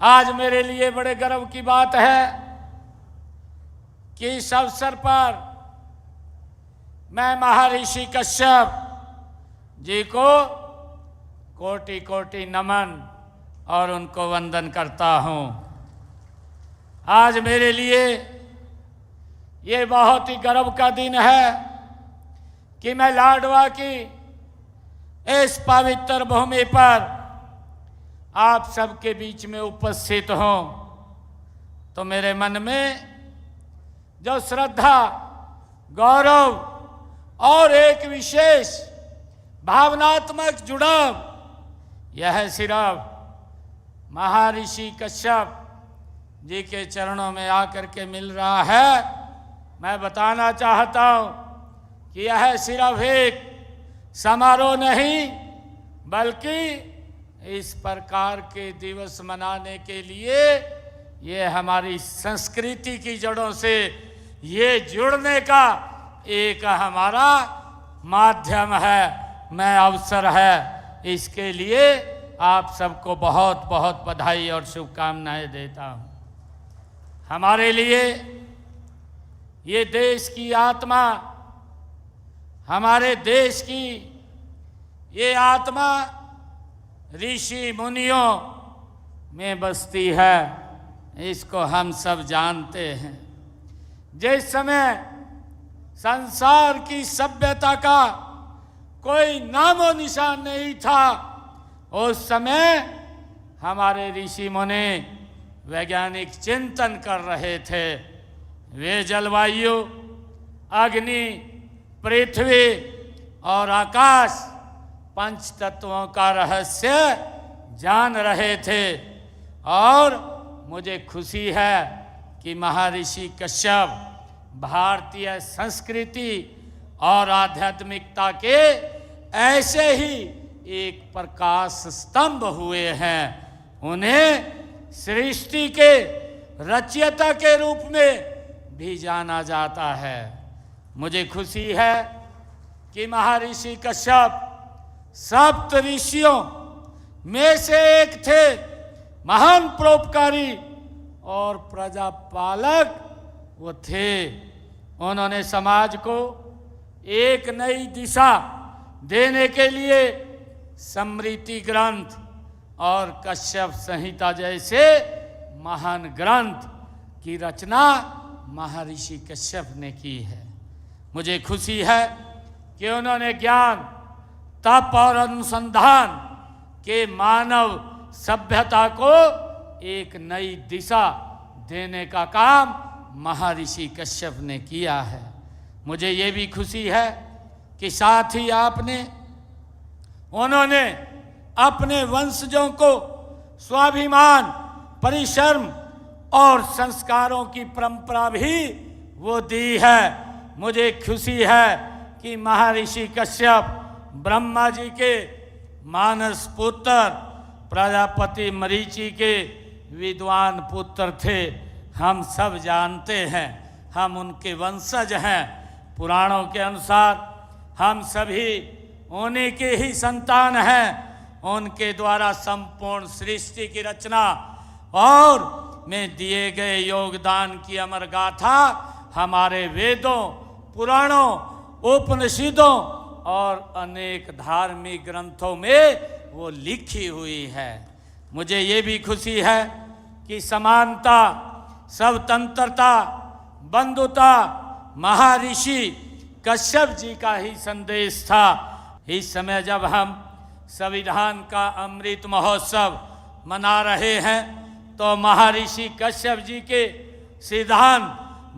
आज मेरे लिए बड़े गर्व की बात है कि इस अवसर पर मैं महर्षि कश्यप जी को कोटि कोटि नमन और उनको वंदन करता हूँ। आज मेरे लिए ये बहुत ही गर्व का दिन है कि मैं लाडवा की इस पवित्र भूमि पर आप सबके बीच में उपस्थित हूँ। तो मेरे मन में जो श्रद्धा, गौरव और एक विशेष भावनात्मक जुड़ाव यह सिर्फ महर्षि कश्यप जी के चरणों में आकर के मिल रहा है। मैं बताना चाहता हूँ कि यह सिर्फ एक समारोह नहीं, बल्कि इस प्रकार के दिवस मनाने के लिए ये हमारी संस्कृति की जड़ों से ये जुड़ने का एक हमारा माध्यम है, मैं अवसर है। इसके लिए आप सबको बहुत बहुत बधाई और शुभकामनाएं देता हूँ। हमारे लिए ये देश की आत्मा, हमारे देश की ये आत्मा ऋषि मुनियों में बसती है, इसको हम सब जानते हैं। जिस समय संसार की सभ्यता का कोई नामो निशान नहीं था, उस समय हमारे ऋषि मुनि वैज्ञानिक चिंतन कर रहे थे। वे जलवायु, अग्नि, पृथ्वी और आकाश पंच तत्वों का रहस्य जान रहे थे। और मुझे खुशी है कि महर्षि कश्यप भारतीय संस्कृति और आध्यात्मिकता के ऐसे ही एक प्रकाश स्तंभ हुए हैं। उन्हें सृष्टि के रचयिता के रूप में भी जाना जाता है। मुझे खुशी है कि महर्षि कश्यप सप्त ऋषियों में से एक थे, महान परोपकारी और प्रजापालक वो थे। उन्होंने समाज को एक नई दिशा देने के लिए स्मृति ग्रंथ और कश्यप संहिता जैसे महान ग्रंथ की रचना महर्षि कश्यप ने की है। मुझे खुशी है कि उन्होंने ज्ञान, तप और अनुसंधान के मानव सभ्यता को एक नई दिशा देने का काम महर्षि कश्यप ने किया है। मुझे ये भी खुशी है कि साथ ही उन्होंने अपने वंशजों को स्वाभिमान, परिश्रम और संस्कारों की परंपरा भी वो दी है। मुझे खुशी है कि महर्षि कश्यप ब्रह्मा जी के मानस पुत्र, प्रजापति मरीचि के विद्वान पुत्र थे। हम सब जानते हैं, हम उनके वंशज हैं। पुराणों के अनुसार हम सभी उन्हीं के ही संतान हैं। उनके द्वारा संपूर्ण सृष्टि की रचना और में दिए गए योगदान की अमर गाथा हमारे वेदों, पुराणों, उपनिषदों और अनेक धार्मिक ग्रंथों में वो लिखी हुई है। मुझे ये भी खुशी है कि समानता, स्वतंत्रता, बंधुता महर्षि कश्यप जी का ही संदेश था। इस समय जब हम संविधान का अमृत महोत्सव मना रहे हैं, तो महर्षि कश्यप जी के सिद्धांत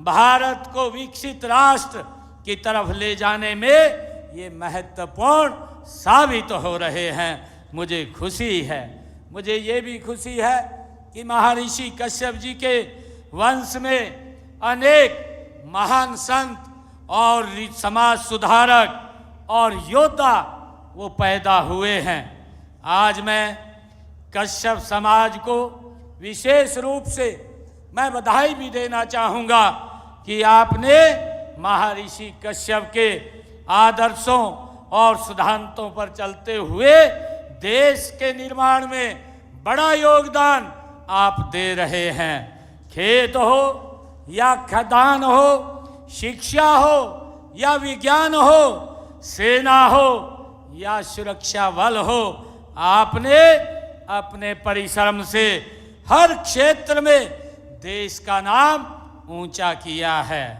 भारत को विकसित राष्ट्र की तरफ ले जाने में ये महत्वपूर्ण साबित हो रहे हैं। मुझे खुशी है। मुझे ये भी खुशी है कि महर्षि कश्यप जी के वंश में अनेक महान संत और समाज सुधारक और योद्धा वो पैदा हुए हैं। आज मैं कश्यप समाज को विशेष रूप से मैं बधाई भी देना चाहूँगा कि आपने महर्षि कश्यप के आदर्शों और सिद्धांतों पर चलते हुए देश के निर्माण में बड़ा योगदान आप दे रहे हैं। खेत हो या खदान हो, शिक्षा हो या विज्ञान हो, सेना हो या सुरक्षा बल हो, आपने अपने परिश्रम से हर क्षेत्र में देश का नाम ऊंचा किया है।